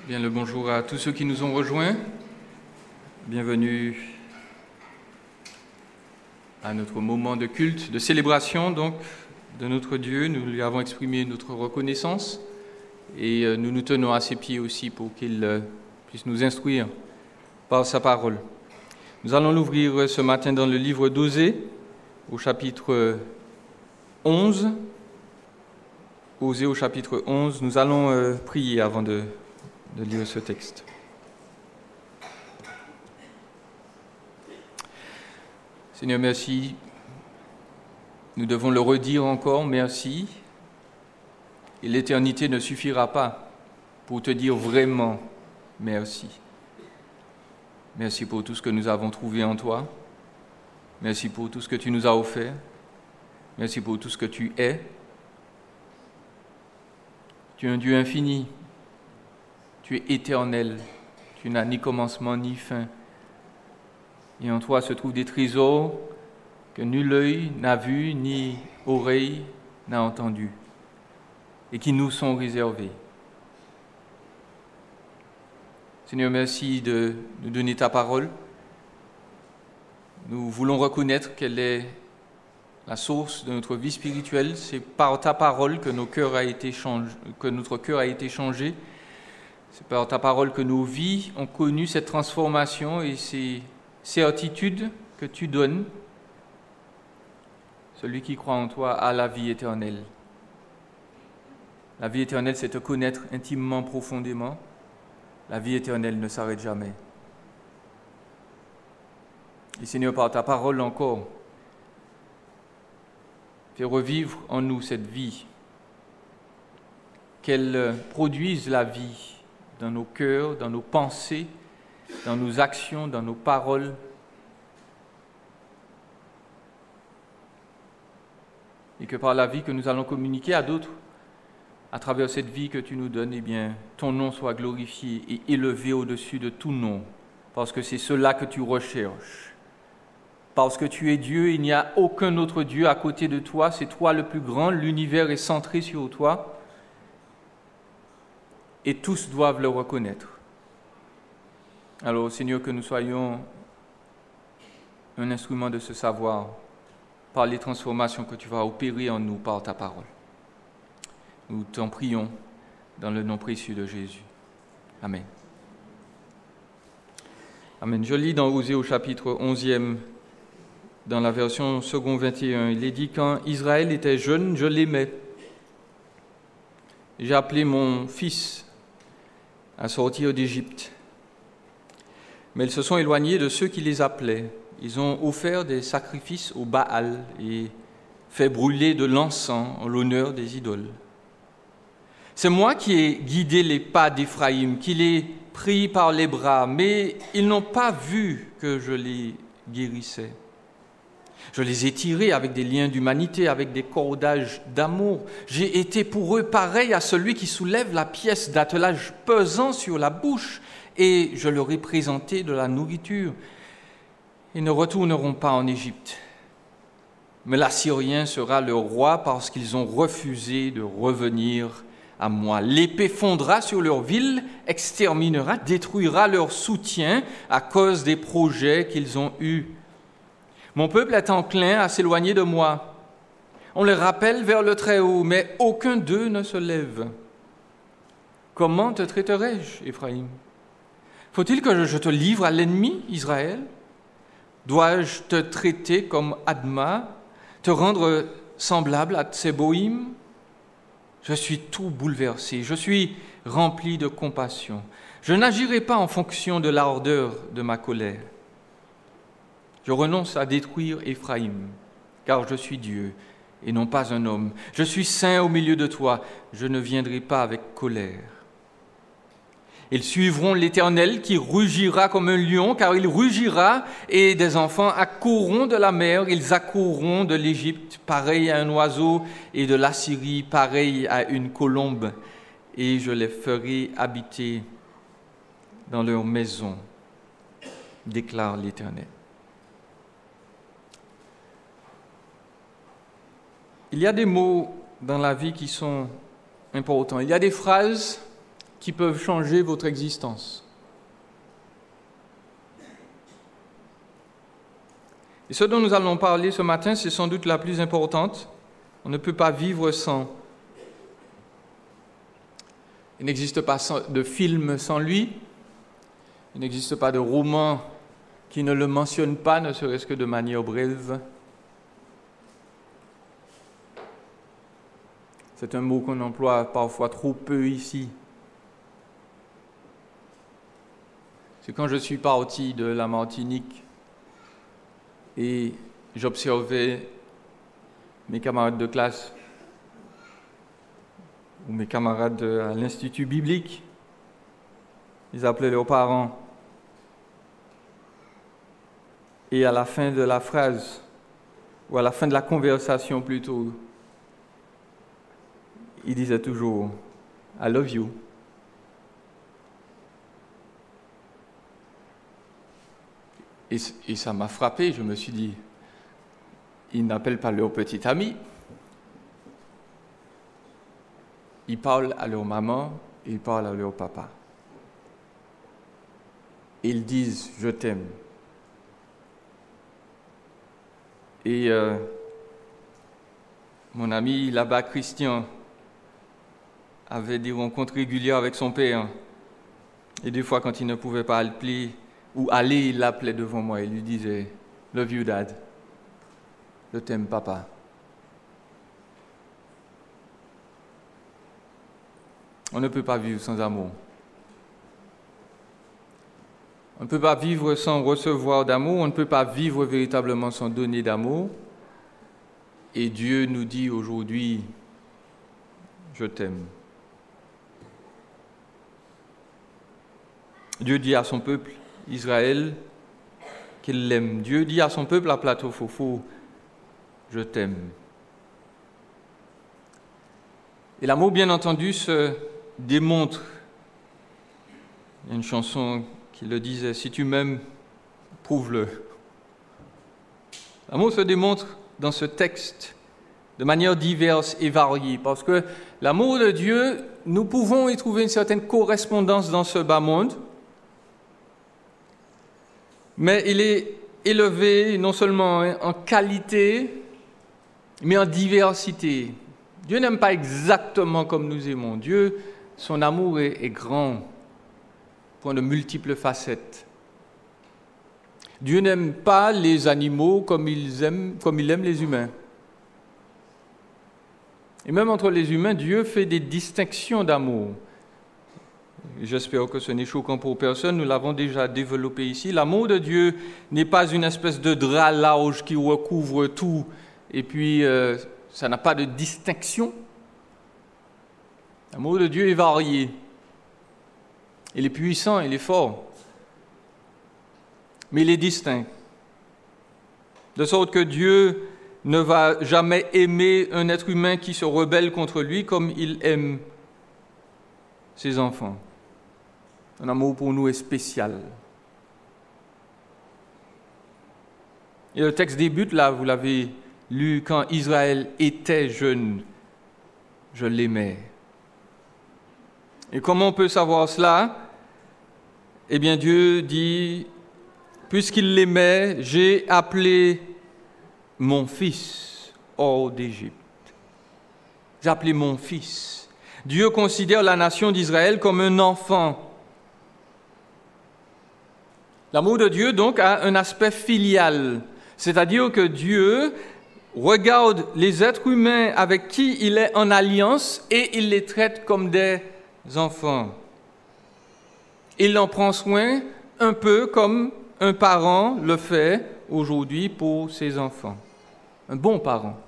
Bien le bonjour à tous ceux qui nous ont rejoints. Bienvenue à notre moment de culte, de célébration donc de notre Dieu. Nous lui avons exprimé notre reconnaissance et nous nous tenons à ses pieds aussi pour qu'il puisse nous instruire par sa parole. Nous allons l'ouvrir ce matin dans le livre d'Osée, au chapitre 11. Osée au chapitre 11. Nous allons prier avant de lire ce texte. Seigneur, merci. Nous devons le redire encore, merci. Et l'éternité ne suffira pas pour te dire vraiment merci. Merci pour tout ce que nous avons trouvé en toi. Merci pour tout ce que tu nous as offert. Merci pour tout ce que tu es. Tu es un Dieu infini. Tu es éternel, tu n'as ni commencement ni fin. Et en toi se trouvent des trésors que nul œil n'a vu, ni oreille n'a entendu, et qui nous sont réservés. Seigneur, merci de nous donner ta parole. Nous voulons reconnaître qu'elle est la source de notre vie spirituelle. C'est par ta parole que notre cœur a été changé. C'est par ta parole que nos vies ont connu cette transformation et ces certitudes que tu donnes. Celui qui croit en toi a la vie éternelle. La vie éternelle, c'est te connaître intimement, profondément. La vie éternelle ne s'arrête jamais. Et Seigneur, par ta parole encore, fais revivre en nous cette vie, qu'elle produise la vie dans nos cœurs, dans nos pensées, dans nos actions, dans nos paroles. Et que par la vie que nous allons communiquer à d'autres, à travers cette vie que tu nous donnes, eh bien, ton nom soit glorifié et élevé au-dessus de tout nom, parce que c'est cela que tu recherches. Parce que tu es Dieu, il n'y a aucun autre Dieu à côté de toi, c'est toi le plus grand, l'univers est centré sur toi. Et tous doivent le reconnaître. Alors, Seigneur, que nous soyons un instrument de ce savoir par les transformations que tu vas opérer en nous par ta parole. Nous t'en prions dans le nom précieux de Jésus. Amen. Amen. Je lis dans Osée au chapitre 11e, dans la version second 21. Il est dit « Quand Israël était jeune, je l'aimais. J'ai appelé mon fils à sortir d'Égypte. Mais ils se sont éloignés de ceux qui les appelaient. Ils ont offert des sacrifices au Baal et fait brûler de l'encens en l'honneur des idoles. C'est moi qui ai guidé les pas d'Éphraïm, qui les pris par les bras, mais ils n'ont pas vu que je les guérissais. Je les ai tirés avec des liens d'humanité, avec des cordages d'amour. J'ai été pour eux pareil à celui qui soulève la pièce d'attelage pesant sur la bouche, et je leur ai présenté de la nourriture. Ils ne retourneront pas en Égypte, mais l'Assyrien sera leur roi parce qu'ils ont refusé de revenir à moi. L'épée fondra sur leur ville, exterminera, détruira leur soutien à cause des projets qu'ils ont eus. Mon peuple est enclin à s'éloigner de moi. On les rappelle vers le Très-Haut, mais aucun d'eux ne se lève. Comment te traiterai-je, Éphraïm? Faut-il que je te livre à l'ennemi, Israël? Dois-je te traiter comme Adma, te rendre semblable à Tseboïm? Je suis tout bouleversé, je suis rempli de compassion. Je n'agirai pas en fonction de l'ardeur de ma colère. Je renonce à détruire Éphraïm, car je suis Dieu et non pas un homme. Je suis saint au milieu de toi, je ne viendrai pas avec colère. Ils suivront l'Éternel qui rugira comme un lion, car il rugira, et des enfants accourront de la mer, ils accourront de l'Égypte, pareil à un oiseau, et de l'Assyrie, pareil à une colombe, et je les ferai habiter dans leur maison, déclare l'Éternel. Il y a des mots dans la vie qui sont importants. Il y a des phrases qui peuvent changer votre existence. Et ce dont nous allons parler ce matin, c'est sans doute la plus importante. On ne peut pas vivre sans. Il n'existe pas de film sans lui. Il n'existe pas de roman qui ne le mentionne pas, ne serait-ce que de manière brève. C'est un mot qu'on emploie parfois trop peu ici. C'est quand je suis parti de la Martinique et j'observais mes camarades de classe ou mes camarades à l'Institut biblique. Ils appelaient leurs parents. Et à la fin de la phrase, ou à la fin de la conversation plutôt, ils disaient toujours « I love you ». Et ça m'a frappé, je me suis dit, ils n'appellent pas leur petit ami, ils parlent à leur maman, ils parlent à leur papa. Ils disent « je t'aime ». Et mon ami là-bas, Christian, avait des rencontres régulières avec son père. Et des fois, quand il ne pouvait pas appeler ou aller, il l'appelait devant moi et lui disait « Love you, Dad. Je t'aime, papa. » On ne peut pas vivre sans amour. On ne peut pas vivre sans recevoir d'amour, on ne peut pas vivre véritablement sans donner d'amour. Et Dieu nous dit aujourd'hui, je t'aime. Dieu dit à son peuple, Israël, qu'il l'aime. Dieu dit à son peuple à Plateau Fofo, je t'aime. Et l'amour, bien entendu, se démontre. Il y a une chanson qui le disait, si tu m'aimes, prouve-le. L'amour se démontre dans ce texte de manière diverse et variée, parce que l'amour de Dieu, nous pouvons y trouver une certaine correspondance dans ce bas monde, mais il est élevé non seulement en qualité, mais en diversité. Dieu n'aime pas exactement comme nous aimons. Dieu, son amour est grand, pour de multiples facettes. Dieu n'aime pas les animaux comme il aime les humains. Et même entre les humains, Dieu fait des distinctions d'amour. J'espère que ce n'est choquant pour personne, nous l'avons déjà développé ici. L'amour de Dieu n'est pas une espèce de drap large qui recouvre tout, et puis ça n'a pas de distinction. L'amour de Dieu est varié. Il est puissant, il est fort, mais il est distinct. De sorte que Dieu ne va jamais aimer un être humain qui se rebelle contre lui comme il aime ses enfants. Un amour pour nous est spécial. Et le texte débute là, vous l'avez lu, quand Israël était jeune, je l'aimais. Et comment on peut savoir cela? Eh bien, Dieu dit, puisqu'il l'aimait, j'ai appelé mon fils hors d'Égypte. J'ai appelé mon fils. Dieu considère la nation d'Israël comme un enfant. L'amour de Dieu, donc, a un aspect filial, c'est-à-dire que Dieu regarde les êtres humains avec qui il est en alliance et il les traite comme des enfants. Il en prend soin un peu comme un parent le fait aujourd'hui pour ses enfants. Un bon parent.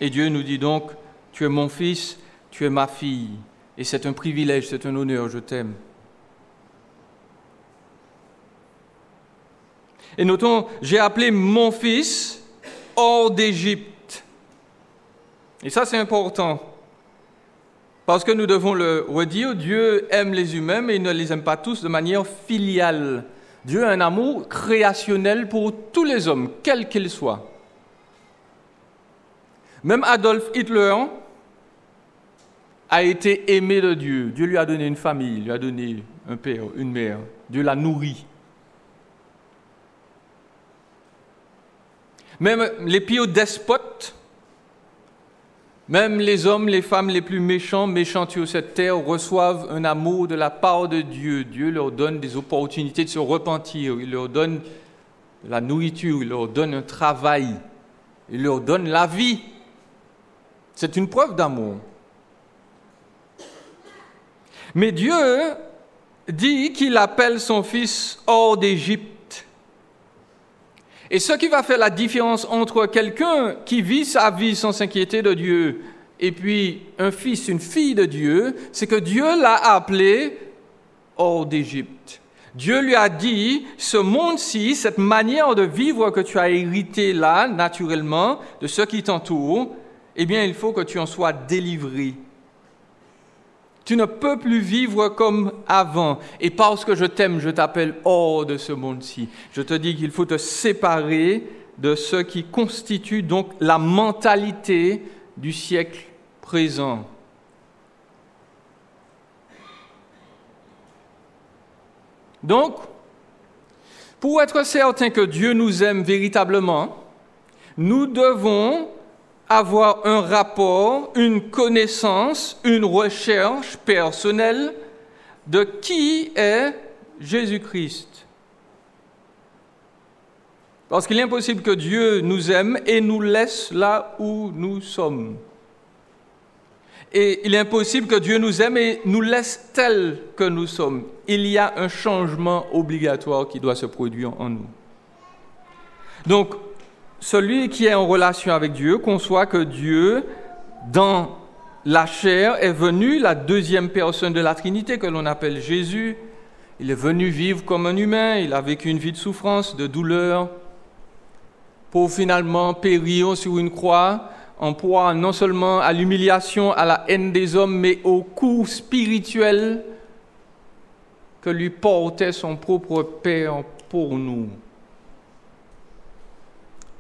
Et Dieu nous dit donc, tu es mon fils, tu es ma fille. Et c'est un privilège, c'est un honneur, je t'aime. Et notons, j'ai appelé mon fils hors d'Égypte. Et ça, c'est important. Parce que nous devons le redire, Dieu aime les humains, mais il ne les aime pas tous de manière filiale. Dieu a un amour créationnel pour tous les hommes, quels qu'ils soient. Même Adolf Hitler a été aimé de Dieu. Dieu lui a donné une famille, il lui a donné un père, une mère. Dieu l'a nourri. Même les pires despotes, même les hommes, les femmes les plus méchants sur cette terre reçoivent un amour de la part de Dieu. Dieu leur donne des opportunités de se repentir, il leur donne de la nourriture, il leur donne un travail, il leur donne la vie. C'est une preuve d'amour. Mais Dieu dit qu'il appelle son fils hors d'Égypte. Et ce qui va faire la différence entre quelqu'un qui vit sa vie sans s'inquiéter de Dieu et puis un fils, une fille de Dieu, c'est que Dieu l'a appelé hors d'Égypte. Dieu lui a dit, ce monde-ci, cette manière de vivre que tu as hérité là, naturellement, de ceux qui t'entourent, eh bien, il faut que tu en sois délivré. Tu ne peux plus vivre comme avant. Et parce que je t'aime, je t'appelle hors de ce monde-ci. Je te dis qu'il faut te séparer de ce qui constitue donc la mentalité du siècle présent. Donc, pour être certain que Dieu nous aime véritablement, nous devons avoir un rapport, une connaissance, une recherche personnelle de qui est Jésus-Christ. Parce qu'il est impossible que Dieu nous aime et nous laisse là où nous sommes. Et il est impossible que Dieu nous aime et nous laisse tels que nous sommes. Il y a un changement obligatoire qui doit se produire en nous. Donc, celui qui est en relation avec Dieu conçoit que Dieu, dans la chair, est venu, la deuxième personne de la Trinité que l'on appelle Jésus. Il est venu vivre comme un humain, il a vécu une vie de souffrance, de douleur, pour finalement périr sur une croix, en proie non seulement à l'humiliation, à la haine des hommes, mais au coup spirituel que lui portait son propre Père pour nous.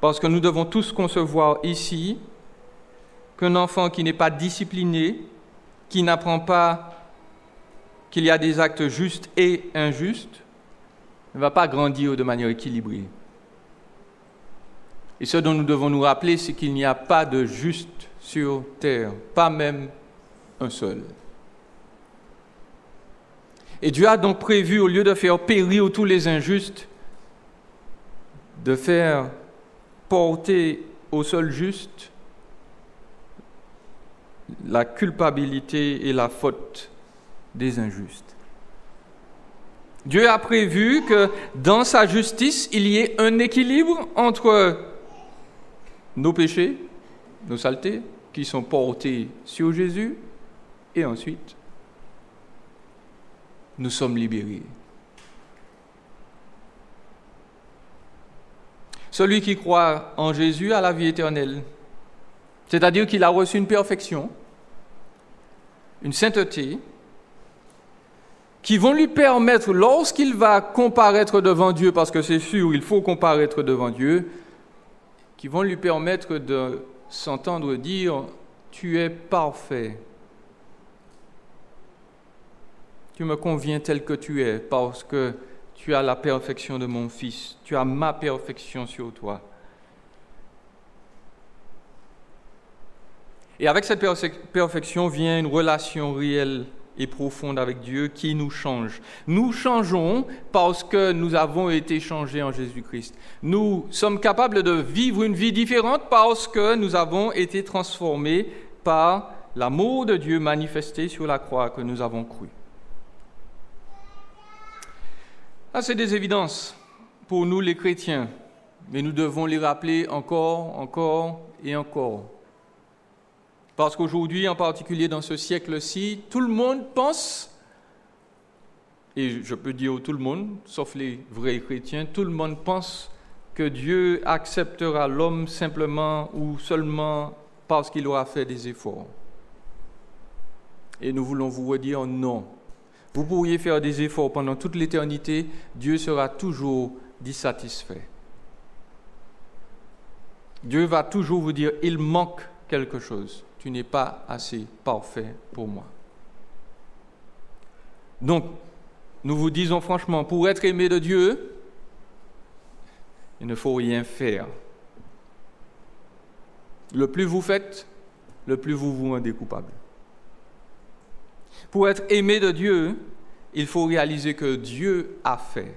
Parce que nous devons tous concevoir ici qu'un enfant qui n'est pas discipliné, qui n'apprend pas qu'il y a des actes justes et injustes, ne va pas grandir de manière équilibrée. Et ce dont nous devons nous rappeler, c'est qu'il n'y a pas de juste sur terre, pas même un seul. Et Dieu a donc prévu, au lieu de faire périr tous les injustes, de faire porter au seul juste la culpabilité et la faute des injustes. Dieu a prévu que dans sa justice, il y ait un équilibre entre nos péchés, nos saletés, qui sont portés sur Jésus, et ensuite, nous sommes libérés. Celui qui croit en Jésus a la vie éternelle, c'est-à-dire qu'il a reçu une perfection, une sainteté, qui vont lui permettre, lorsqu'il va comparaître devant Dieu, parce que c'est sûr, il faut comparaître devant Dieu, qui vont lui permettre de s'entendre dire « Tu es parfait, tu me conviens tel que tu es, parce que tu as la perfection de mon Fils, tu as ma perfection sur toi. » Et avec cette perfection vient une relation réelle et profonde avec Dieu qui nous change. Nous changeons parce que nous avons été changés en Jésus-Christ. Nous sommes capables de vivre une vie différente parce que nous avons été transformés par l'amour de Dieu manifesté sur la croix que nous avons cru. Ah, c'est des évidences pour nous les chrétiens, mais nous devons les rappeler encore et encore. Parce qu'aujourd'hui, en particulier dans ce siècle-ci, tout le monde pense, et je peux dire tout le monde, sauf les vrais chrétiens, tout le monde pense que Dieu acceptera l'homme simplement ou seulement parce qu'il aura fait des efforts. Et nous voulons vous redire non. Vous pourriez faire des efforts pendant toute l'éternité, Dieu sera toujours dissatisfait. Dieu va toujours vous dire, il manque quelque chose. tu n'es pas assez parfait pour moi. Donc, nous vous disons franchement, pour être aimé de Dieu, il ne faut rien faire. Le plus vous faites, le plus vous vous rendez coupable. Pour être aimé de Dieu, il faut réaliser que Dieu a fait.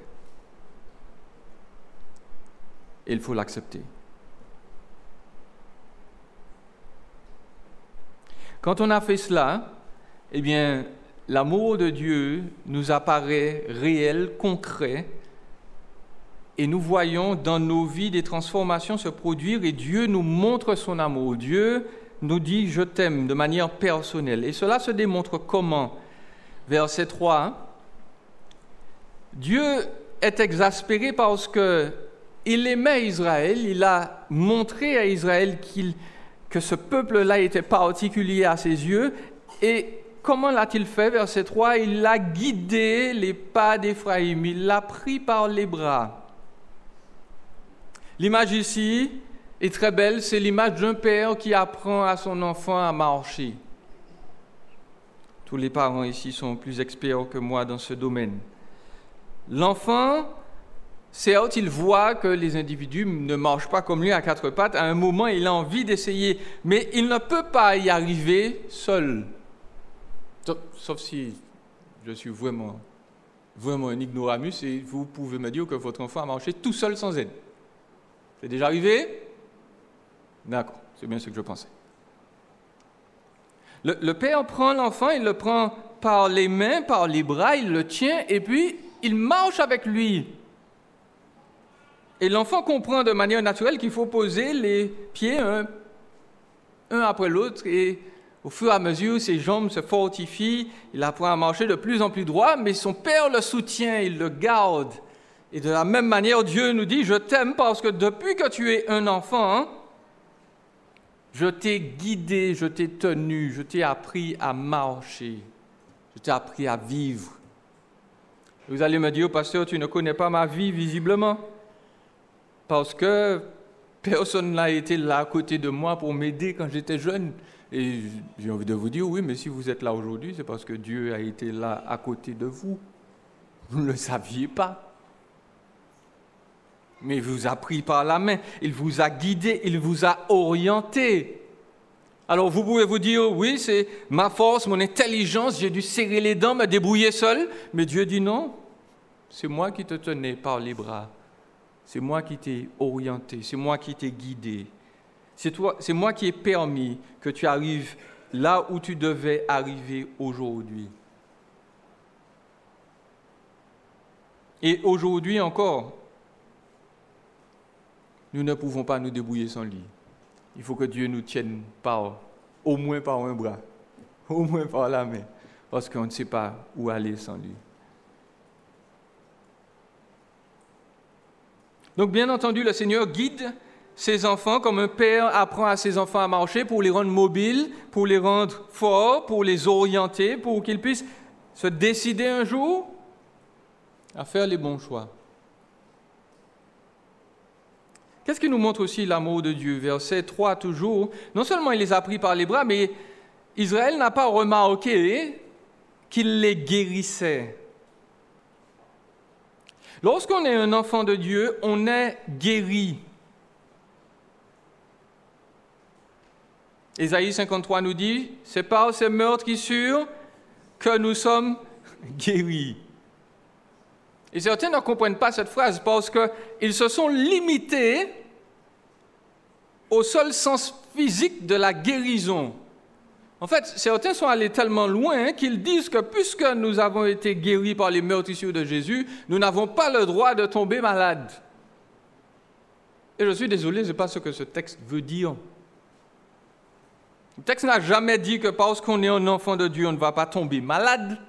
Et il faut l'accepter. Quand on a fait cela, eh bien, l'amour de Dieu nous apparaît réel, concret, et nous voyons dans nos vies des transformations se produire, et Dieu nous montre son amour. Dieu nous dit « je t'aime » de manière personnelle. Et cela se démontre comment ? Verset 3, Dieu est exaspéré parce qu'il aimait Israël, il a montré à Israël que ce peuple-là était particulier à ses yeux, et comment l'a-t-il fait? Verset 3, il a guidé les pas d'Éphraïm, il l'a pris par les bras. L'image ici est très belle, c'est l'image d'un père qui apprend à son enfant à marcher. Tous les parents ici sont plus experts que moi dans ce domaine. L'enfant, certes, il voit que les individus ne marchent pas comme lui à quatre pattes. À un moment, il a envie d'essayer, mais il ne peut pas y arriver seul. Sauf si je suis vraiment un ignoramus et vous pouvez me dire que votre enfant a marché tout seul sans aide. C'est déjà arrivé? D'accord, c'est bien ce que je pensais. Le père prend l'enfant, il le prend par les mains, par les bras, il le tient et puis il marche avec lui. Et l'enfant comprend de manière naturelle qu'il faut poser les pieds un après l'autre et au fur et à mesure, ses jambes se fortifient, il apprend à marcher de plus en plus droit, mais son père le soutient, il le garde. Et de la même manière, Dieu nous dit, je t'aime parce que depuis que tu es un enfant, je t'ai guidé, je t'ai tenu, je t'ai appris à marcher, je t'ai appris à vivre. Vous allez me dire, pasteur, tu ne connais pas ma vie visiblement, parce que personne n'a été là à côté de moi pour m'aider quand j'étais jeune. Et j'ai envie de vous dire, oui, mais si vous êtes là aujourd'hui, c'est parce que Dieu a été là à côté de vous. Vous ne le saviez pas. Mais il vous a pris par la main, il vous a guidé, il vous a orienté. Alors vous pouvez vous dire, oui, c'est ma force, mon intelligence, j'ai dû serrer les dents, me débrouiller seul. Mais Dieu dit non, c'est moi qui te tenais par les bras. C'est moi qui t'ai orienté, c'est moi qui t'ai guidé. C'est moi qui ai permis que tu arrives là où tu devais arriver aujourd'hui. Et aujourd'hui encore, nous ne pouvons pas nous débrouiller sans lui. Il faut que Dieu nous tienne au moins par un bras, au moins par la main, parce qu'on ne sait pas où aller sans lui. Donc, bien entendu, le Seigneur guide ses enfants comme un père apprend à ses enfants à marcher pour les rendre mobiles, pour les rendre forts, pour les orienter, pour qu'ils puissent se décider un jour à faire les bons choix. Qu'est-ce qui nous montre aussi l'amour de Dieu? Verset 3 toujours. Non seulement il les a pris par les bras, mais Israël n'a pas remarqué qu'il les guérissait. Lorsqu'on est un enfant de Dieu, on est guéri. Ésaïe 53 nous dit, c'est par ces meurtrissures que nous sommes guéris. Et certains ne comprennent pas cette phrase parce qu'ils se sont limités au seul sens physique de la guérison. En fait, certains sont allés tellement loin qu'ils disent que puisque nous avons été guéris par les meurtrissures de Jésus, nous n'avons pas le droit de tomber malades. Et je suis désolé, ce n'est pas ce que ce texte veut dire. Le texte n'a jamais dit que parce qu'on est un enfant de Dieu, on ne va pas tomber malade.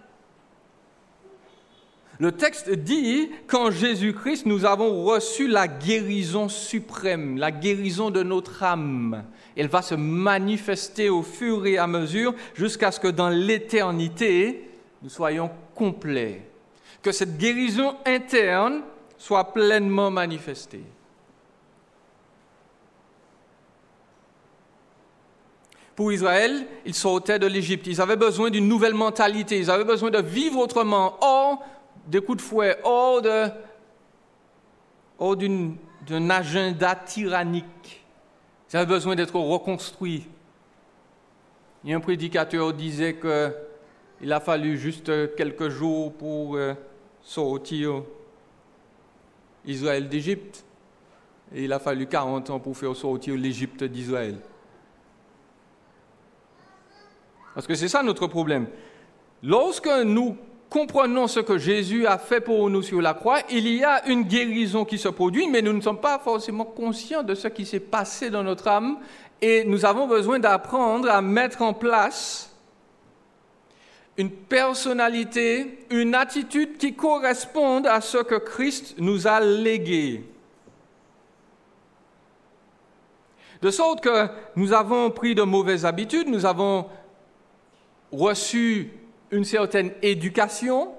Le texte dit qu'en Jésus-Christ, nous avons reçu la guérison suprême, la guérison de notre âme. Elle va se manifester au fur et à mesure jusqu'à ce que dans l'éternité, nous soyons complets. Que cette guérison interne soit pleinement manifestée. Pour Israël, ils sortaient de l'Égypte. Ils avaient besoin d'une nouvelle mentalité. Ils avaient besoin de vivre autrement, hors des coups de fouet, hors d'un agenda tyrannique. Ils avaient besoin d'être reconstruits. Et un prédicateur disait qu'il a fallu juste quelques jours pour sortir Israël d'Égypte. Et il a fallu 40 ans pour faire sortir l'Égypte d'Israël. Parce que c'est ça notre problème. Lorsque nous comprenons ce que Jésus a fait pour nous sur la croix, il y a une guérison qui se produit, mais nous ne sommes pas forcément conscients de ce qui s'est passé dans notre âme et nous avons besoin d'apprendre à mettre en place une personnalité, une attitude qui corresponde à ce que Christ nous a légué. De sorte que nous avons pris de mauvaises habitudes, nous avons reçu une certaine éducation,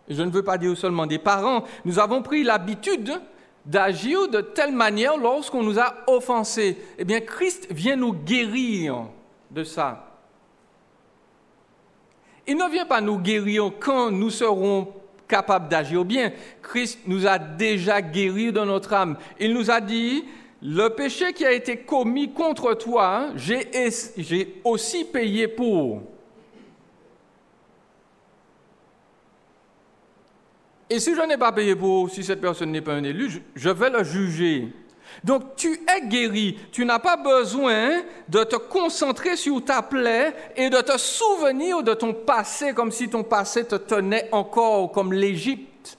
je ne veux pas dire seulement des parents, nous avons pris l'habitude d'agir de telle manière lorsqu'on nous a offensés. Eh bien, Christ vient nous guérir de ça. Il ne vient pas nous guérir quand nous serons capables d'agir bien. Christ nous a déjà guéris dans notre âme. Il nous a dit, le péché qui a été commis contre toi, j'ai aussi payé pour. Et si je n'ai pas payé pour, si cette personne n'est pas un élu, je vais le juger. Donc, tu es guéri. Tu n'as pas besoin de te concentrer sur ta plaie et de te souvenir de ton passé comme si ton passé te tenait encore comme l'Égypte.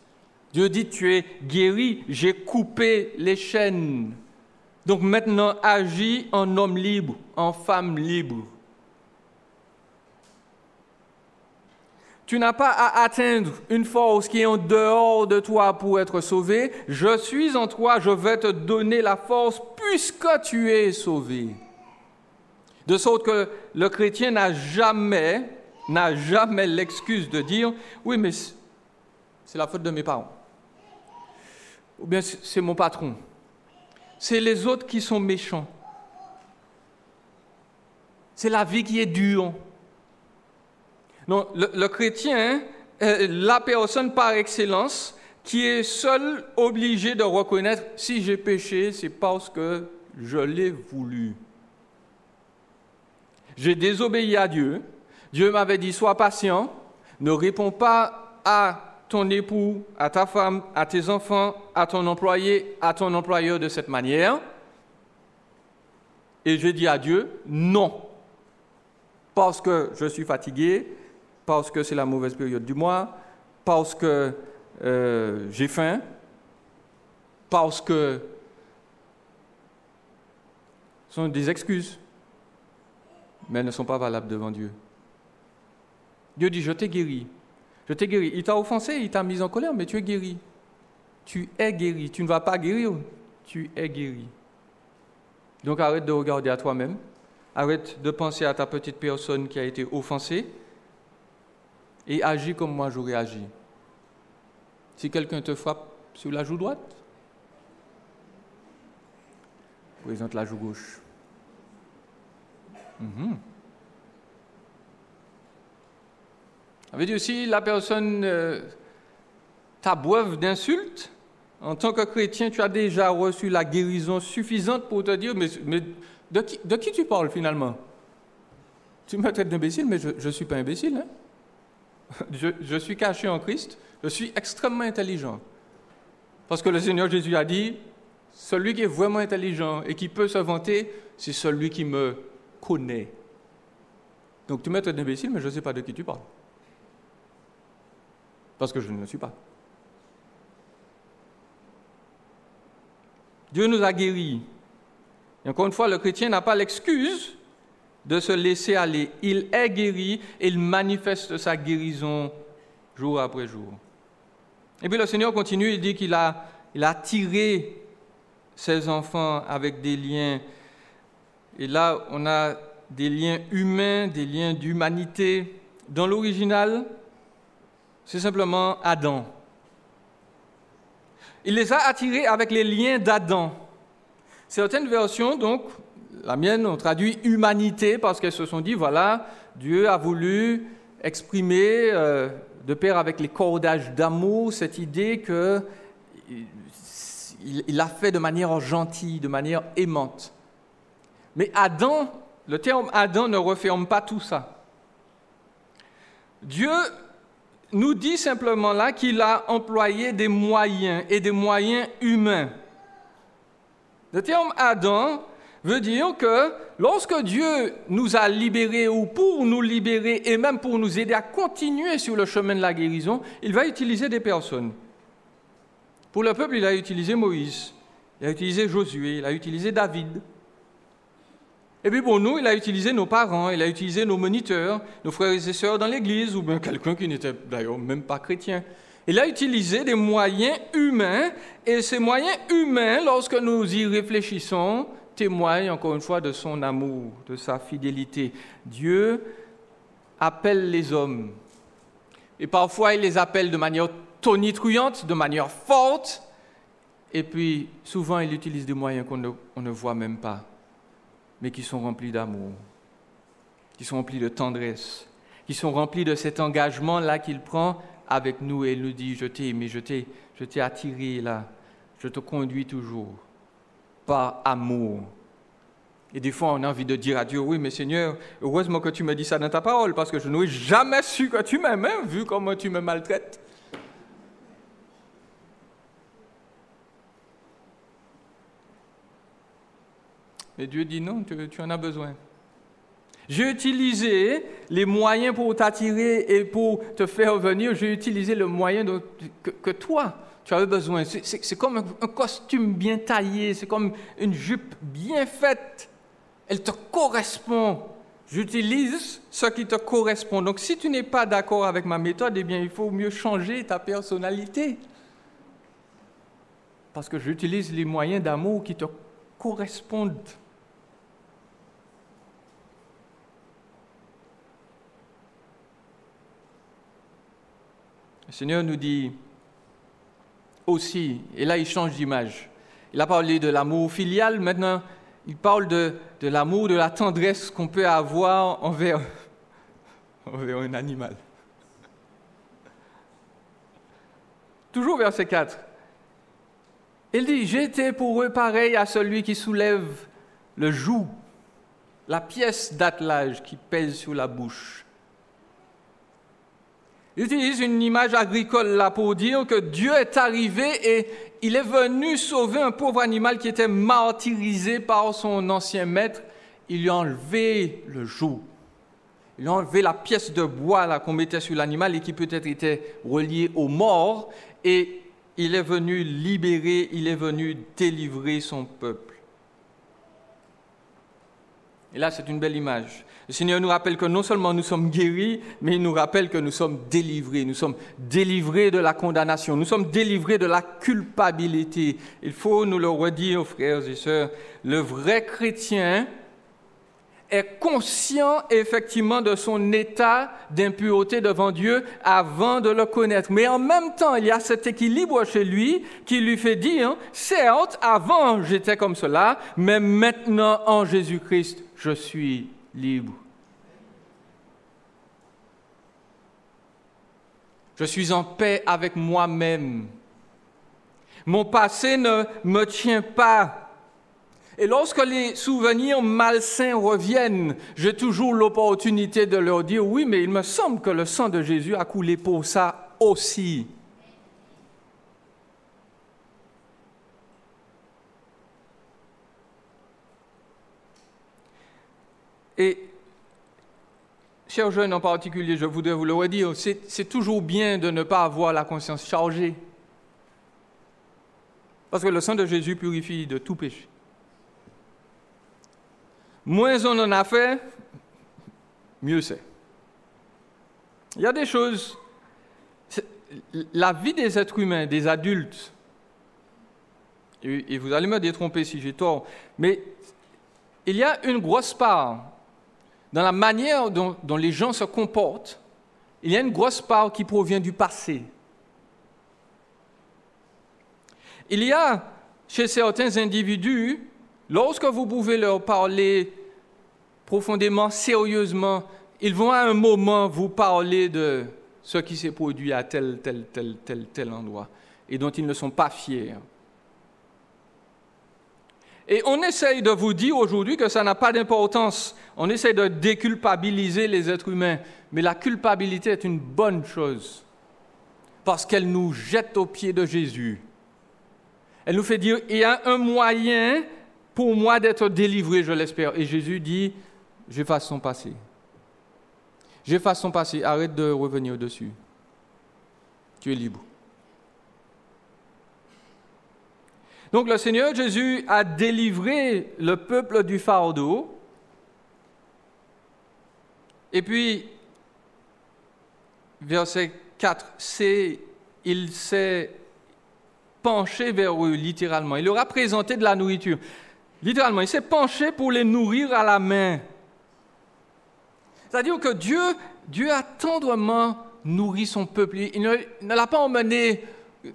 Dieu dit, tu es guéri, j'ai coupé les chaînes. Donc maintenant, agis en homme libre, en femme libre. Tu n'as pas à atteindre une force qui est en dehors de toi pour être sauvé. Je suis en toi, je vais te donner la force puisque tu es sauvé. De sorte que le chrétien n'a jamais l'excuse de dire « Oui, mais c'est la faute de mes parents. » Ou bien c'est mon patron. C'est les autres qui sont méchants. C'est la vie qui est dure. Non, le chrétien est la personne par excellence qui est seul obligé de reconnaître si j'ai péché, c'est parce que je l'ai voulu. J'ai désobéi à Dieu. Dieu m'avait dit, sois patient, ne réponds pas à ton époux, à ta femme, à tes enfants, à ton employé, à ton employeur de cette manière. Et je dis à Dieu, non, parce que je suis fatigué, parce que c'est la mauvaise période du mois, parce que j'ai faim, parce que ce sont des excuses, mais elles ne sont pas valables devant Dieu. Dieu dit, je t'ai guéri. Je t'ai guéri. Il t'a offensé, il t'a mis en colère, mais tu es guéri. Tu es guéri. Tu ne vas pas guérir, tu es guéri. Donc arrête de regarder à toi-même. Arrête de penser à ta petite personne qui a été offensée et agis comme moi j'aurais agi. Si quelqu'un te frappe sur la joue droite, présente la joue gauche. Ça veut dire si la personne t'abreuve d'insultes, en tant que chrétien, tu as déjà reçu la guérison suffisante pour te dire, mais de qui tu parles finalement? Tu me traites d'imbécile, mais je ne suis pas imbécile. Hein? Je suis caché en Christ, je suis extrêmement intelligent. Parce que le Seigneur Jésus a dit, celui qui est vraiment intelligent et qui peut se vanter, c'est celui qui me connaît. Donc tu me traites d'imbécile, mais je ne sais pas de qui tu parles. Parce que je ne le suis pas. Dieu nous a guéris. Et encore une fois, le chrétien n'a pas l'excuse de se laisser aller. Il est guéri et il manifeste sa guérison jour après jour. Et puis le Seigneur continue, il dit qu'il a tiré ses enfants avec des liens. Et là, on a des liens humains, des liens d'humanité. Dans l'original, c'est simplement Adam. Il les a attirés avec les liens d'Adam. Certaines versions, donc, la mienne, on traduit humanité parce qu'elles se sont dit, voilà, Dieu a voulu exprimer, de pair avec les cordages d'amour, cette idée qu'il l'a fait de manière gentille, de manière aimante. Mais Adam, le terme Adam ne referme pas tout ça. Dieu nous dit simplement là qu'il a employé des moyens et des moyens humains. Le terme Adam veut dire que lorsque Dieu nous a libérés ou pour nous libérer et même pour nous aider à continuer sur le chemin de la guérison, il va utiliser des personnes. Pour le peuple, il a utilisé Moïse, il a utilisé Josué, il a utilisé David. Et puis pour nous, il a utilisé nos parents, il a utilisé nos moniteurs, nos frères et sœurs dans l'église, ou bien quelqu'un qui n'était d'ailleurs même pas chrétien. Il a utilisé des moyens humains, et ces moyens humains, lorsque nous y réfléchissons, témoignent encore une fois de son amour, de sa fidélité. Dieu appelle les hommes, et parfois il les appelle de manière tonitruante, de manière forte, et puis souvent il utilise des moyens qu'on ne voit même pas, mais qui sont remplis d'amour, qui sont remplis de tendresse, qui sont remplis de cet engagement-là qu'il prend avec nous et il nous dit « Je t'ai aimé, je t'ai attiré là, je te conduis toujours par amour ». Et des fois, on a envie de dire à Dieu « Oui, mais Seigneur, heureusement que tu me dis ça dans ta parole, parce que je n'aurais jamais su que tu m'aimes, hein, vu comment tu me maltraites. » Mais Dieu dit non, tu en as besoin. J'ai utilisé les moyens pour t'attirer et pour te faire venir. J'ai utilisé le moyen que toi, tu avais besoin. C'est comme un costume bien taillé, c'est comme une jupe bien faite. Elle te correspond. J'utilise ce qui te correspond. Donc si tu n'es pas d'accord avec ma méthode, eh bien il faut mieux changer ta personnalité. Parce que j'utilise les moyens d'amour qui te correspondent. Le Seigneur nous dit aussi, et là il change d'image, il a parlé de l'amour filial, maintenant il parle de l'amour, de la tendresse qu'on peut avoir envers un animal. Toujours verset 4. Il dit, j'étais pour eux pareil à celui qui soulève le joug, la pièce d'attelage qui pèse sur la bouche. Il utilise une image agricole là pour dire que Dieu est arrivé et il est venu sauver un pauvre animal qui était martyrisé par son ancien maître. Il lui a enlevé le joug. Il lui a enlevé la pièce de bois là, qu'on mettait sur l'animal et qui peut-être était reliée aux morts. Et il est venu libérer, il est venu délivrer son peuple. Et là, c'est une belle image. Le Seigneur nous rappelle que non seulement nous sommes guéris, mais il nous rappelle que nous sommes délivrés. Nous sommes délivrés de la condamnation. Nous sommes délivrés de la culpabilité. Il faut nous le redire, frères et sœurs. Le vrai chrétien est conscient effectivement de son état d'impureté devant Dieu avant de le connaître. Mais en même temps, il y a cet équilibre chez lui qui lui fait dire, certes, avant j'étais comme cela, mais maintenant en Jésus-Christ, je suis libre. Je suis en paix avec moi-même. Mon passé ne me tient pas. Et lorsque les souvenirs malsains reviennent, j'ai toujours l'opportunité de leur dire, oui, mais il me semble que le sang de Jésus a coulé pour ça aussi. Et, chers jeunes en particulier, je voudrais vous le redire, c'est toujours bien de ne pas avoir la conscience chargée. Parce que le sang de Jésus purifie de tout péché. Moins on en a fait, mieux c'est. Il y a des choses, la vie des êtres humains, des adultes, et vous allez me détromper si j'ai tort, mais il y a une grosse part dans la manière dont les gens se comportent, il y a une grosse part qui provient du passé. Il y a chez certains individus Lorsque vous pouvez leur parler profondément, sérieusement, ils vont à un moment vous parler de ce qui s'est produit à tel endroit et dont ils ne sont pas fiers. Et on essaye de vous dire aujourd'hui que ça n'a pas d'importance. On essaye de déculpabiliser les êtres humains. Mais la culpabilité est une bonne chose parce qu'elle nous jette aux pieds de Jésus. Elle nous fait dire, il y a un moyen pour moi d'être délivré, je l'espère. Et Jésus dit, j'efface son passé. J'efface son passé, arrête de revenir dessus. Tu es libre. Donc le Seigneur Jésus a délivré le peuple du fardeau. Et puis, verset 4, il s'est penché vers eux, littéralement. Il leur a présenté de la nourriture. Littéralement, il s'est penché pour les nourrir à la main. C'est-à-dire que Dieu a tendrement nourri son peuple. Il ne l'a pas emmené,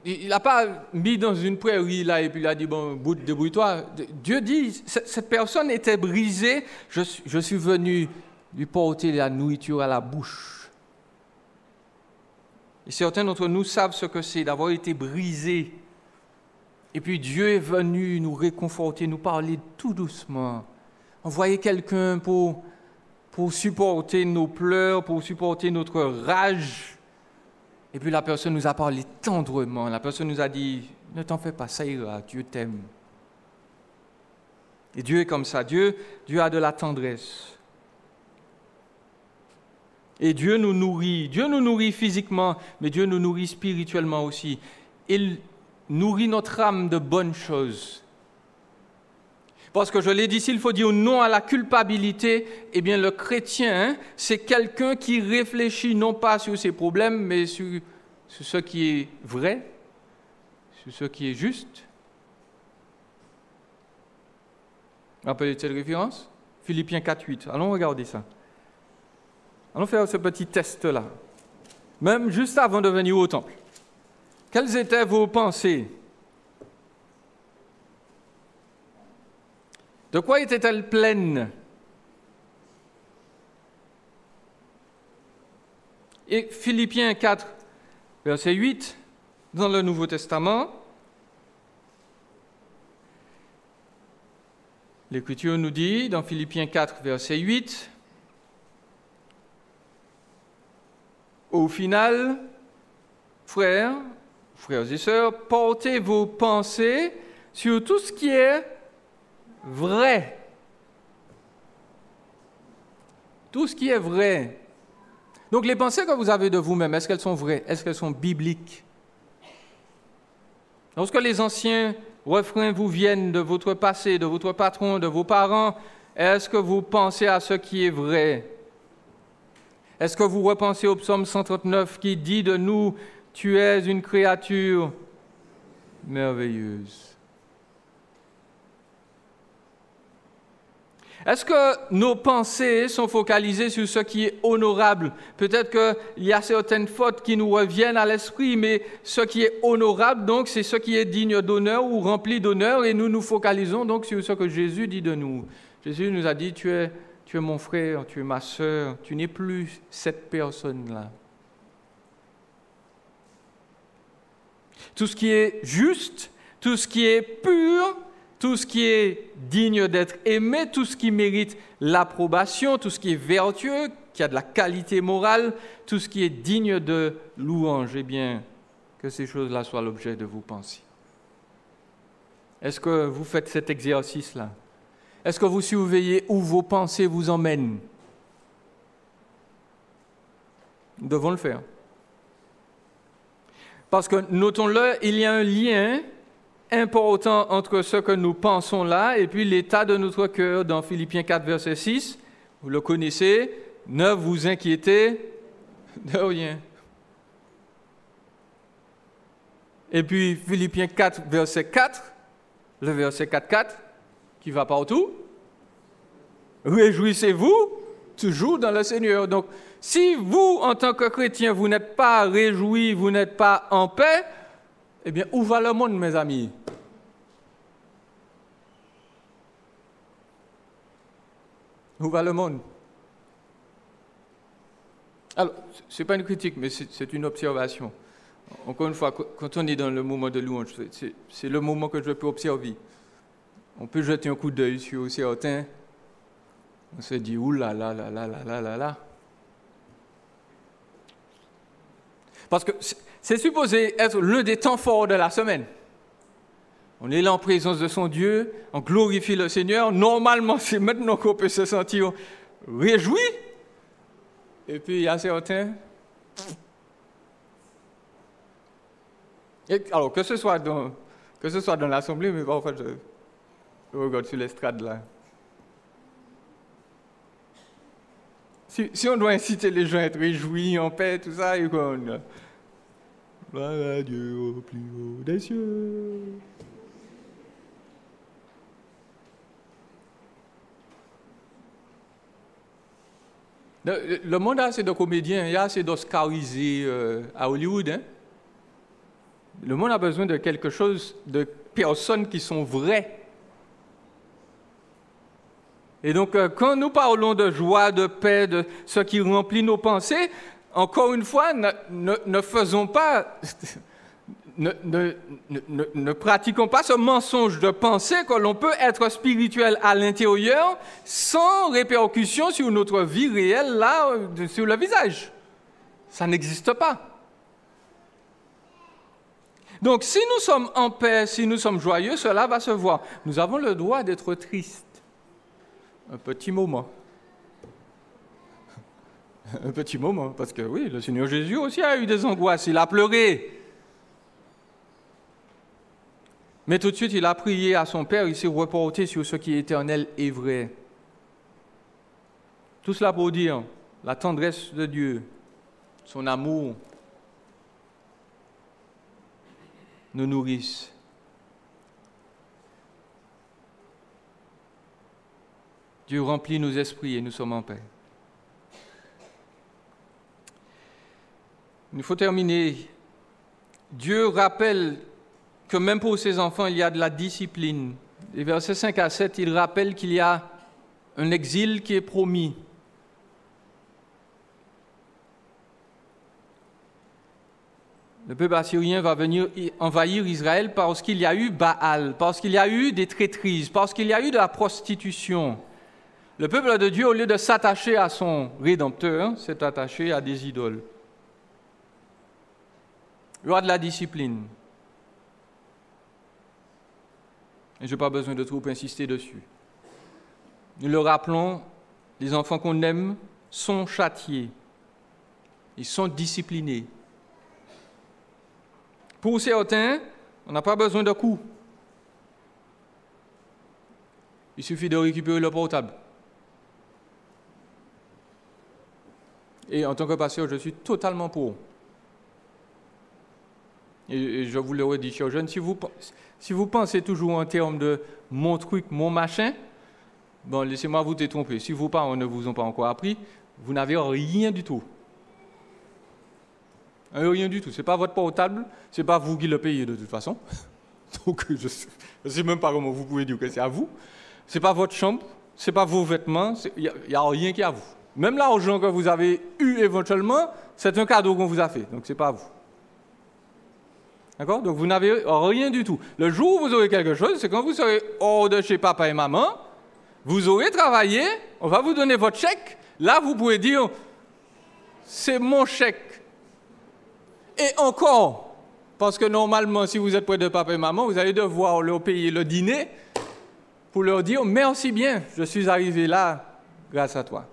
il n'a pas mis dans une prairie là et puis il a dit, bon, débrouille-toi. Dieu dit, cette personne était brisée, je suis venu lui porter la nourriture à la bouche. Et certains d'entre nous savent ce que c'est d'avoir été brisé. Et puis Dieu est venu nous réconforter, nous parler tout doucement. Envoyer quelqu'un pour supporter nos pleurs, pour supporter notre rage. Et puis la personne nous a parlé tendrement. La personne nous a dit, ne t'en fais pas, ça ira, Dieu t'aime. Et Dieu est comme ça. Dieu a de la tendresse. Et Dieu nous nourrit physiquement, mais Dieu nous nourrit spirituellement aussi. Il nourrit notre âme de bonnes choses. Parce que je l'ai dit, s'il faut dire non à la culpabilité, eh bien le chrétien, c'est quelqu'un qui réfléchit non pas sur ses problèmes, mais sur ce qui est vrai, sur ce qui est juste. Rappelez cette référence? Philippiens 4:8. Allons regarder ça. Allons faire ce petit test-là. Même juste avant de venir au temple. Quelles étaient vos pensées? De quoi étaient-elles pleines? Et Philippiens 4, verset 8, dans le Nouveau Testament, l'Écriture nous dit, dans Philippiens 4, verset 8, au final, frères et sœurs, portez vos pensées sur tout ce qui est vrai. Tout ce qui est vrai. Donc les pensées que vous avez de vous-même, est-ce qu'elles sont vraies? Est-ce qu'elles sont bibliques? Lorsque les anciens refrains vous viennent de votre passé, de votre patron, de vos parents, est-ce que vous pensez à ce qui est vrai? Est-ce que vous repensez au psaume 139 qui dit de nous, tu es une créature merveilleuse? Est-ce que nos pensées sont focalisées sur ce qui est honorable? Peut-être qu'il y a certaines fautes qui nous reviennent à l'esprit, mais ce qui est honorable, donc, c'est ce qui est digne d'honneur ou rempli d'honneur, et nous nous focalisons donc sur ce que Jésus dit de nous. Jésus nous a dit, tu es mon frère, tu es ma sœur, tu n'es plus cette personne-là. Tout ce qui est juste, tout ce qui est pur, tout ce qui est digne d'être aimé, tout ce qui mérite l'approbation, tout ce qui est vertueux, qui a de la qualité morale, tout ce qui est digne de louange, eh bien, que ces choses-là soient l'objet de vos pensées. Est-ce que vous faites cet exercice-là? Est-ce que vous surveillez où vos pensées vous emmènent? Nous devons le faire. Parce que, notons-le, il y a un lien important entre ce que nous pensons là et puis l'état de notre cœur dans Philippiens 4, verset 6. Vous le connaissez, ne vous inquiétez de rien. Et puis Philippiens 4, verset 4, le verset 4.4, qui va partout. Réjouissez-vous toujours dans le Seigneur. Donc, si vous, en tant que chrétien, vous n'êtes pas réjouis, vous n'êtes pas en paix, eh bien, où va le monde, mes amis? Où va le monde? Alors, ce n'est pas une critique, mais c'est une observation. Encore une fois, quand on est dans le moment de louange, c'est le moment que je peux observer. On peut jeter un coup d'œil sur certains. On se dit, ouh là là là là là là là là. Parce que c'est supposé être l'un des temps forts de la semaine. On est là en présence de son Dieu, on glorifie le Seigneur. Normalement, c'est maintenant qu'on peut se sentir réjoui. Et puis, il y a certains... Alors, que ce soit dans l'Assemblée, mais parfois, je regarde sur l'estrade là. Si on doit inciter les gens à être réjouis, en paix, tout ça, et qu'on... Gloire à Dieu au plus haut des cieux. Le monde a assez de comédiens, il y a assez d'oscarisés à Hollywood. Hein? Le monde a besoin de quelque chose, de personnes qui sont vraies. Et donc, quand nous parlons de joie, de paix, de ce qui remplit nos pensées, encore une fois, ne faisons pas, ne pratiquons pas ce mensonge de penser que l'on peut être spirituel à l'intérieur sans répercussion sur notre vie réelle, là, sur le visage. Ça n'existe pas. Donc, si nous sommes en paix, si nous sommes joyeux, cela va se voir. Nous avons le droit d'être tristes. Un petit moment. Un petit moment, parce que oui, le Seigneur Jésus aussi a eu des angoisses, il a pleuré. Mais tout de suite, il a prié à son Père, il s'est reporté sur ce qui est éternel et vrai. Tout cela pour dire la tendresse de Dieu, son amour, nous nourrissent. Dieu remplit nos esprits et nous sommes en paix. Il faut terminer. Dieu rappelle que même pour ses enfants, il y a de la discipline. Les versets 5 à 7, il rappelle qu'il y a un exil qui est promis. Le peuple assyrien va venir envahir Israël parce qu'il y a eu Baal, parce qu'il y a eu des traîtrises, parce qu'il y a eu de la prostitution. Le peuple de Dieu, au lieu de s'attacher à son Rédempteur, s'est attaché à des idoles. Il y aura de la discipline. Et je n'ai pas besoin de trop insister dessus. Nous le rappelons, les enfants qu'on aime sont châtiés. Ils sont disciplinés. Pour certains, on n'a pas besoin de coups. Il suffit de récupérer le portable. Et en tant que pasteur, je suis totalement pour. Et je vous le redis, chers jeunes, si vous pensez toujours en termes de mon truc, mon machin, bon, laissez-moi vous détromper. Si vos parents ne vous ont pas encore appris, vous n'avez rien du tout. Rien du tout. Ce n'est pas votre portable, ce n'est pas vous qui le payez de toute façon. Donc, je ne sais même pas comment vous pouvez dire que c'est à vous. Ce n'est pas votre chambre, ce n'est pas vos vêtements, il n'y a rien qui est à vous. Même l'argent que vous avez eu éventuellement, c'est un cadeau qu'on vous a fait, donc ce n'est pas à vous. D'accord? Donc vous n'avez rien du tout. Le jour où vous aurez quelque chose, c'est quand vous serez hors de chez papa et maman, vous aurez travaillé, on va vous donner votre chèque, là vous pouvez dire, c'est mon chèque. Et encore, parce que normalement, si vous êtes près de papa et maman, vous allez devoir leur payer le dîner pour leur dire, merci bien, je suis arrivé là grâce à toi.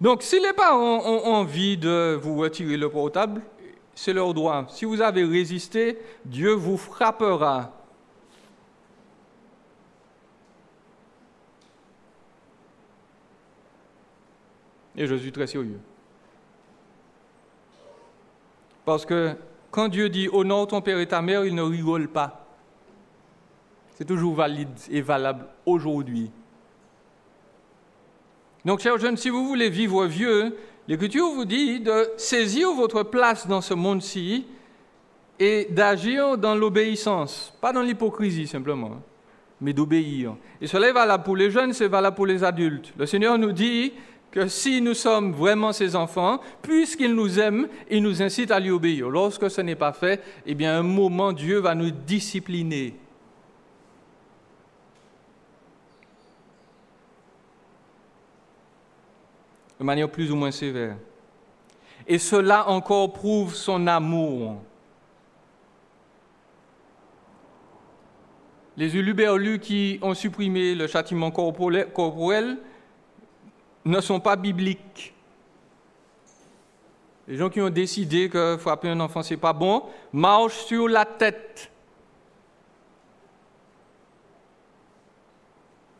Donc, si les parents ont envie de vous retirer le portable, c'est leur droit. Si vous avez résisté, Dieu vous frappera. Et je suis très sérieux. Parce que quand Dieu dit « honore ton père et ta mère », il ne rigole pas. C'est toujours valide et valable aujourd'hui. Donc, chers jeunes, si vous voulez vivre vieux, l'Écriture vous dit de saisir votre place dans ce monde-ci et d'agir dans l'obéissance, pas dans l'hypocrisie simplement, mais d'obéir. Et cela est valable pour les jeunes, c'est valable pour les adultes. Le Seigneur nous dit que si nous sommes vraiment ses enfants, puisqu'il nous aime, il nous incite à lui obéir. Lorsque ce n'est pas fait, eh bien, à un moment, Dieu va nous discipliner. De manière plus ou moins sévère. Et cela encore prouve son amour. Les huluberlus qui ont supprimé le châtiment corporel ne sont pas bibliques. Les gens qui ont décidé que frapper un enfant, ce n'est pas bon, marchent sur la tête.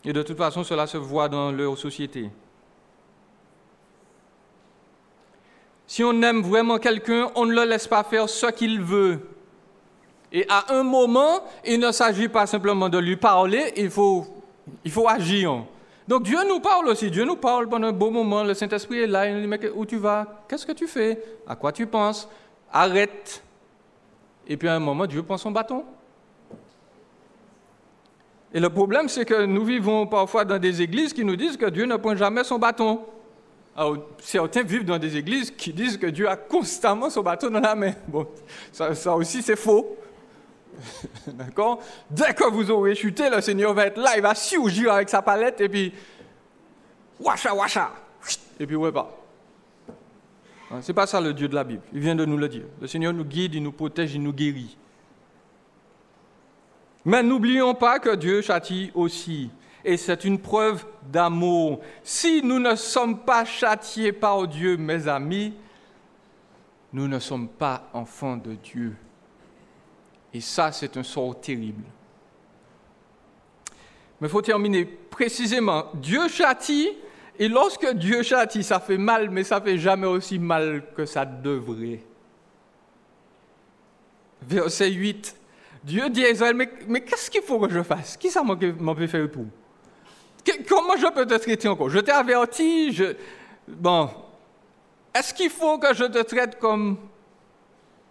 Et de toute façon, cela se voit dans leur société. Si on aime vraiment quelqu'un, on ne le laisse pas faire ce qu'il veut. Et à un moment, il ne s'agit pas simplement de lui parler, il faut agir. Donc Dieu nous parle aussi, Dieu nous parle pendant un beau moment, le Saint-Esprit est là, il nous dit, mais où tu vas? Qu'est-ce que tu fais? À quoi tu penses? Arrête. Et puis à un moment, Dieu prend son bâton. Et le problème, c'est que nous vivons parfois dans des églises qui nous disent que Dieu ne prend jamais son bâton. Alors, certains vivent dans des églises qui disent que Dieu a constamment son bâton dans la main. Bon, ça aussi, c'est faux. D'accord? Dès que vous aurez chuté, le Seigneur va être là, il va surgir avec sa palette et puis washa, washa, et puis ouais pas. C'est pas ça le Dieu de la Bible, il vient de nous le dire. Le Seigneur nous guide, il nous protège, il nous guérit. Mais n'oublions pas que Dieu châtie aussi, et c'est une preuve d'amour. Si nous ne sommes pas châtiés par Dieu, mes amis, nous ne sommes pas enfants de Dieu. Et ça, c'est un sort terrible. Mais il faut terminer précisément. Dieu châtie, et lorsque Dieu châtie, ça fait mal, mais ça ne fait jamais aussi mal que ça devrait. Verset 8. Dieu dit à Israël, mais qu'est-ce qu'il faut que je fasse? Qui ça m'en peut faire pour? Comment je peux te traiter encore? Je t'ai averti, Bon, est-ce qu'il faut que je te traite comme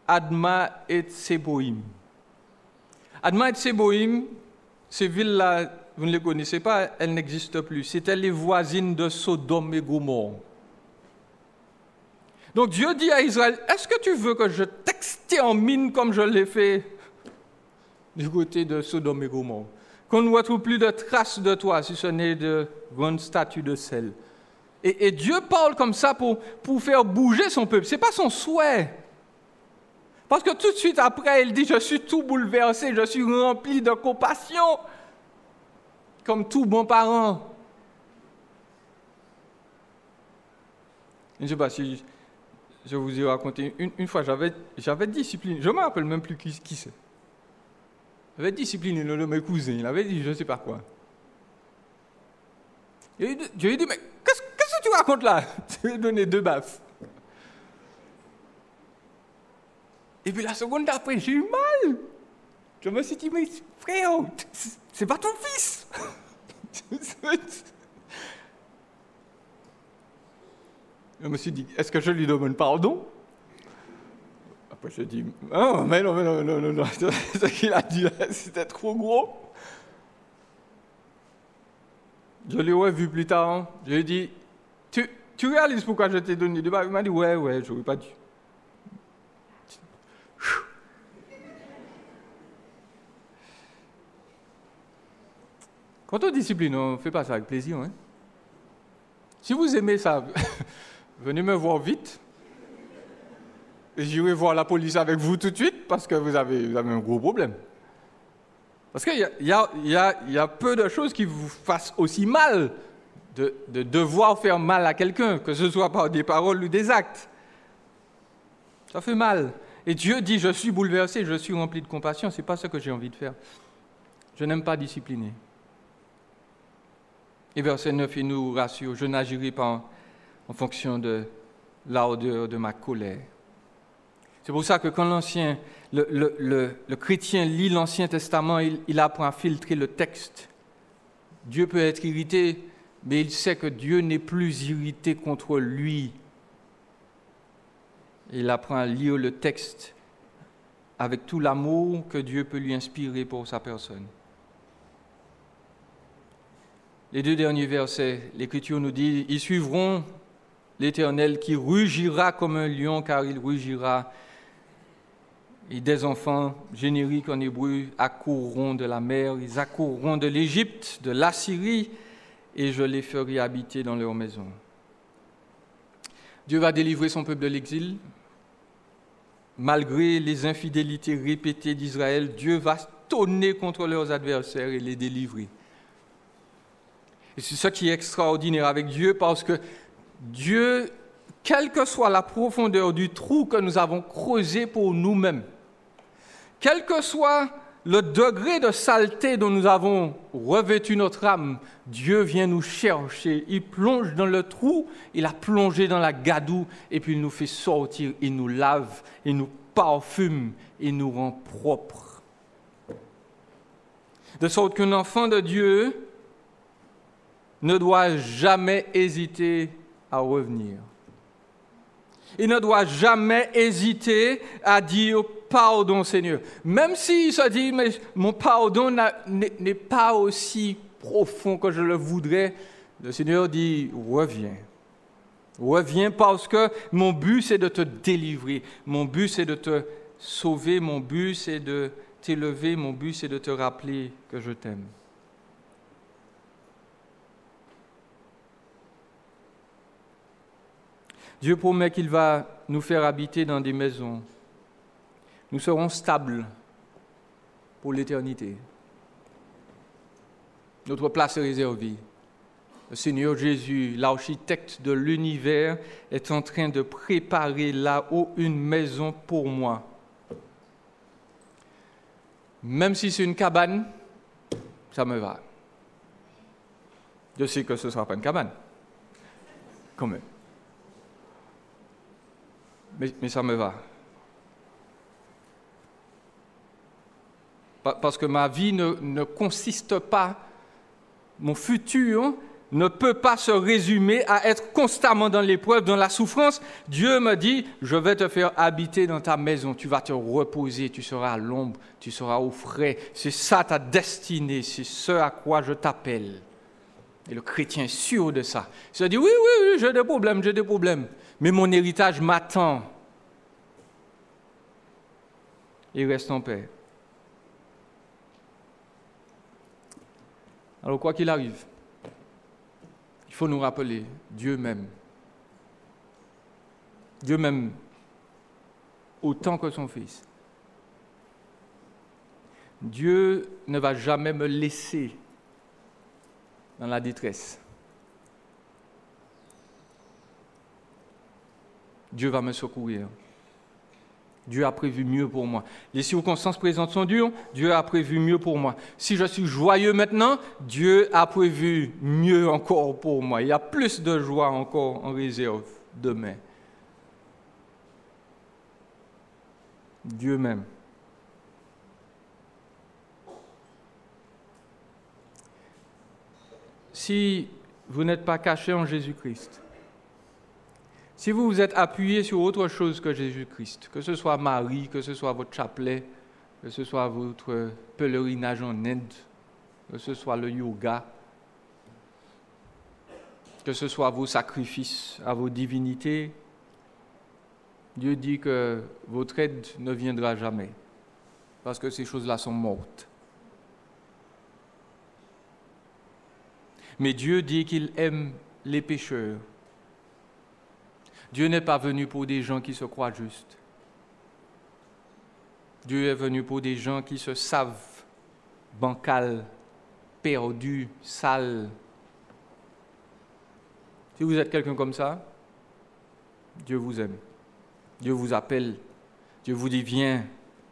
Adma et Tseboïm? Adma et Tseboïm, ces villes-là, vous ne les connaissez pas, elles n'existent plus. C'étaient les voisines de Sodome et Gomorrhe. Donc Dieu dit à Israël, est-ce que tu veux que je t'extermine comme je l'ai fait du côté de Sodome et Gomorrhe? Qu'on ne retrouve plus de traces de toi, si ce n'est de grandes statues de sel. Et Dieu parle comme ça pour faire bouger son peuple. Ce n'est pas son souhait. Parce que tout de suite après, il dit, je suis tout bouleversé, je suis rempli de compassion, comme tout bon parent. Je ne sais pas si je vous ai raconté, une fois, j'avais discipliné, je ne me rappelle même plus qui c'est. J'avais discipliné l'un de mes cousins, il avait dit je ne sais pas quoi. Et je lui ai dit, mais qu'est-ce que tu racontes là? Je lui ai donné 2 baffes. Et puis la seconde d'après, j'ai eu mal. Je me suis dit, mais frère, c'est pas ton fils. Je me suis dit, est-ce que je lui demande pardon? Après, je dis, oh, mais non, ce qu'il a dit là, c'était trop gros. Je l'ai revu plus tard. Hein. Je lui ai dit, tu réalises pourquoi je t'ai donné 2 baffes? Il m'a dit, ouais, je n'aurais pas dû. Quand on discipline, on ne fait pas ça avec plaisir. Hein? Si vous aimez ça, venez me voir vite. Et j'irai voir la police avec vous tout de suite parce que vous avez un gros problème. Parce qu'il y a peu de choses qui vous fassent aussi mal de devoir faire mal à quelqu'un, que ce soit par des paroles ou des actes. Ça fait mal. Et Dieu dit, je suis bouleversé, je suis rempli de compassion. Ce n'est pas ce que j'ai envie de faire. Je n'aime pas discipliner. Et verset 9, il nous rassure, je n'agirai pas en fonction de l'ardeur de ma colère. C'est pour ça que quand le chrétien lit l'Ancien Testament, il apprend à filtrer le texte. Dieu peut être irrité, mais il sait que Dieu n'est plus irrité contre lui. Il apprend à lire le texte avec tout l'amour que Dieu peut lui inspirer pour sa personne. les 2 derniers versets, l'Écriture nous dit « Ils suivront l'Éternel qui rugira comme un lion, car il rugira. Et des enfants, génériques en hébreu, accourront de la mer, ils accourront de l'Égypte, de l'Assyrie, et je les ferai habiter dans leurs maisons. » Dieu va délivrer son peuple de l'exil. Malgré les infidélités répétées d'Israël, Dieu va tonner contre leurs adversaires et les délivrer. Et c'est ça qui est extraordinaire avec Dieu, parce que Dieu, quelle que soit la profondeur du trou que nous avons creusé pour nous-mêmes, quel que soit le degré de saleté dont nous avons revêtu notre âme, Dieu vient nous chercher. Il plonge dans le trou, il a plongé dans la gadoue, et puis il nous fait sortir, il nous lave, il nous parfume, il nous rend propres. De sorte qu'un enfant de Dieu ne doit jamais hésiter à revenir. Il ne doit jamais hésiter à dire « Pardon, Seigneur ». Même s'il se dit « Mais mon pardon n'est pas aussi profond que je le voudrais », le Seigneur dit « Reviens ». Reviens parce que mon but, c'est de te délivrer. Mon but, c'est de te sauver. Mon but, c'est de t'élever. Mon but, c'est de te rappeler que je t'aime. Dieu promet qu'il va nous faire habiter dans des maisons. Nous serons stables pour l'éternité. Notre place est réservée. Le Seigneur Jésus, l'architecte de l'univers, est en train de préparer là-haut une maison pour moi. Même si c'est une cabane, ça me va. Je sais que ce ne sera pas une cabane, quand même. Mais ça me va. Parce que ma vie ne consiste pas, mon futur ne peut pas se résumer à être constamment dans l'épreuve, dans la souffrance. Dieu me dit, je vais te faire habiter dans ta maison, tu vas te reposer, tu seras à l'ombre, tu seras au frais. C'est ça ta destinée, c'est ce à quoi je t'appelle. Et le chrétien est sûr de ça. Il se dit, oui, j'ai des problèmes. Mais mon héritage m'attend. Il reste en paix. Alors, quoi qu'il arrive, il faut nous rappeler, Dieu m'aime. Dieu m'aime autant que son Fils. Dieu ne va jamais me laisser dans la détresse. Dieu va me secourir. Dieu a prévu mieux pour moi. Les circonstances présentes sont dures, Dieu a prévu mieux pour moi. Si je suis joyeux maintenant, Dieu a prévu mieux encore pour moi. Il y a plus de joie encore en réserve demain. Dieu m'aime. Si vous n'êtes pas caché en Jésus-Christ, si vous vous êtes appuyé sur autre chose que Jésus-Christ, que ce soit Marie, que ce soit votre chapelet, que ce soit votre pèlerinage en Inde, que ce soit le yoga, que ce soit vos sacrifices à vos divinités, Dieu dit que votre aide ne viendra jamais, parce que ces choses-là sont mortes. Mais Dieu dit qu'il aime les pécheurs. Dieu n'est pas venu pour des gens qui se croient justes. Dieu est venu pour des gens qui se savent bancals, perdus, sales. Si vous êtes quelqu'un comme ça, Dieu vous aime. Dieu vous appelle. Dieu vous dit, viens,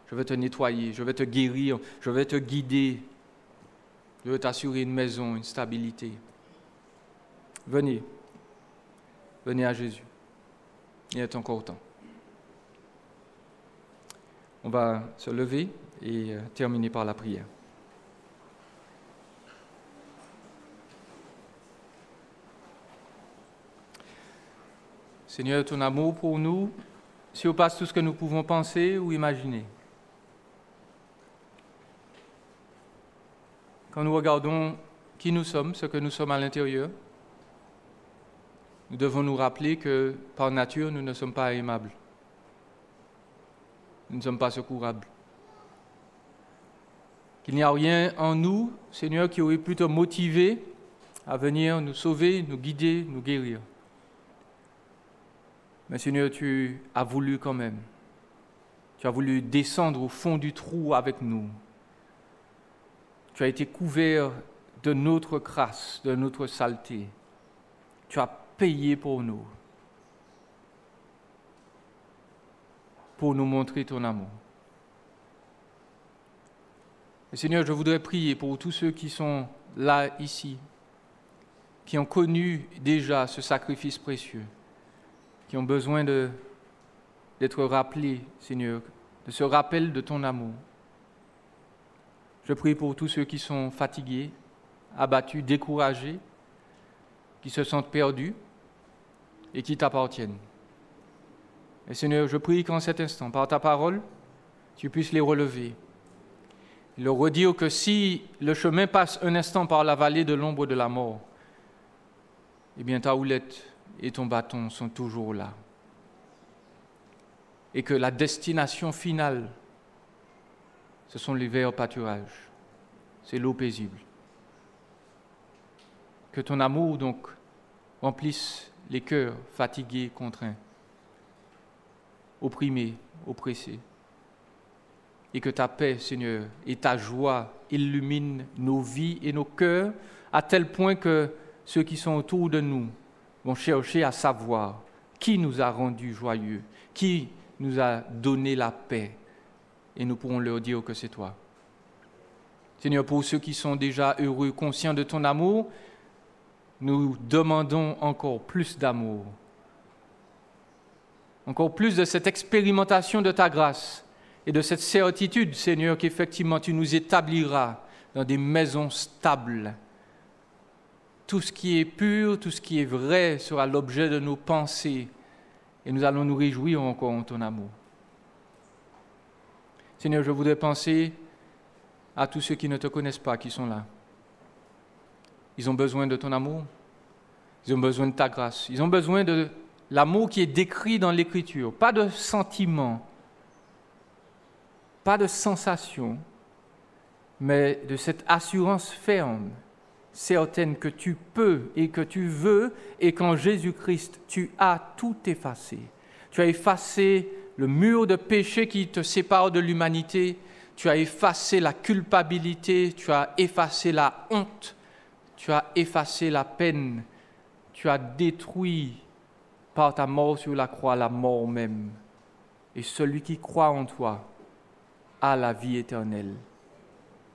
je vais te nettoyer, je vais te guérir, je vais te guider. Je vais t'assurer une maison, une stabilité. Venez à Jésus. Il est encore temps. On va se lever et terminer par la prière. Seigneur, ton amour pour nous surpasse tout ce que nous pouvons penser ou imaginer. Quand nous regardons qui nous sommes, ce que nous sommes à l'intérieur, nous devons nous rappeler que par nature, nous ne sommes pas aimables. Nous ne sommes pas secourables. Qu'il n'y a rien en nous, Seigneur, qui aurait pu te motiver à venir nous sauver, nous guider, nous guérir. Mais Seigneur, tu as voulu quand même. Tu as voulu descendre au fond du trou avec nous. Tu as été couvert de notre crasse, de notre saleté. Tu as payé pour nous montrer ton amour. Et Seigneur, je voudrais prier pour tous ceux qui sont là, ici, qui ont connu déjà ce sacrifice précieux, qui ont besoin d'être rappelés, Seigneur, de ce rappel de ton amour. Je prie pour tous ceux qui sont fatigués, abattus, découragés, qui se sentent perdus et qui t'appartiennent. Et Seigneur, je prie qu'en cet instant, par ta parole, tu puisses les relever. Et leur redire que si le chemin passe un instant par la vallée de l'ombre de la mort, eh bien ta houlette et ton bâton sont toujours là. Et que la destination finale, ce sont les verts pâturages, c'est l'eau paisible. Que ton amour, donc, remplisse les cœurs fatigués, contraints, opprimés, oppressés. Et que ta paix, Seigneur, et ta joie illuminent nos vies et nos cœurs à tel point que ceux qui sont autour de nous vont chercher à savoir qui nous a rendus joyeux, qui nous a donné la paix. Et nous pourrons leur dire que c'est toi. Seigneur, pour ceux qui sont déjà heureux, conscients de ton amour, nous demandons encore plus d'amour, encore plus de cette expérimentation de ta grâce et de cette certitude, Seigneur, qu'effectivement tu nous établiras dans des maisons stables. Tout ce qui est pur, tout ce qui est vrai sera l'objet de nos pensées et nous allons nous réjouir encore en ton amour. Seigneur, je voudrais penser à tous ceux qui ne te connaissent pas, qui sont là. Ils ont besoin de ton amour, ils ont besoin de ta grâce, ils ont besoin de l'amour qui est décrit dans l'Écriture. Pas de sentiments, pas de sensations, mais de cette assurance ferme, certaine que tu peux et que tu veux, et qu'en Jésus-Christ, tu as tout effacé. Tu as effacé le mur de péché qui te sépare de l'humanité, tu as effacé la culpabilité, tu as effacé la honte, tu as effacé la peine, tu as détruit par ta mort sur la croix la mort même. Et celui qui croit en toi a la vie éternelle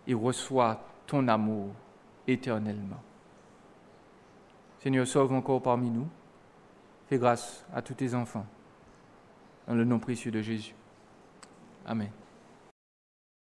et reçoit ton amour éternellement. Seigneur, sauve encore parmi nous. Fais grâce à tous tes enfants. Dans le nom précieux de Jésus. Amen.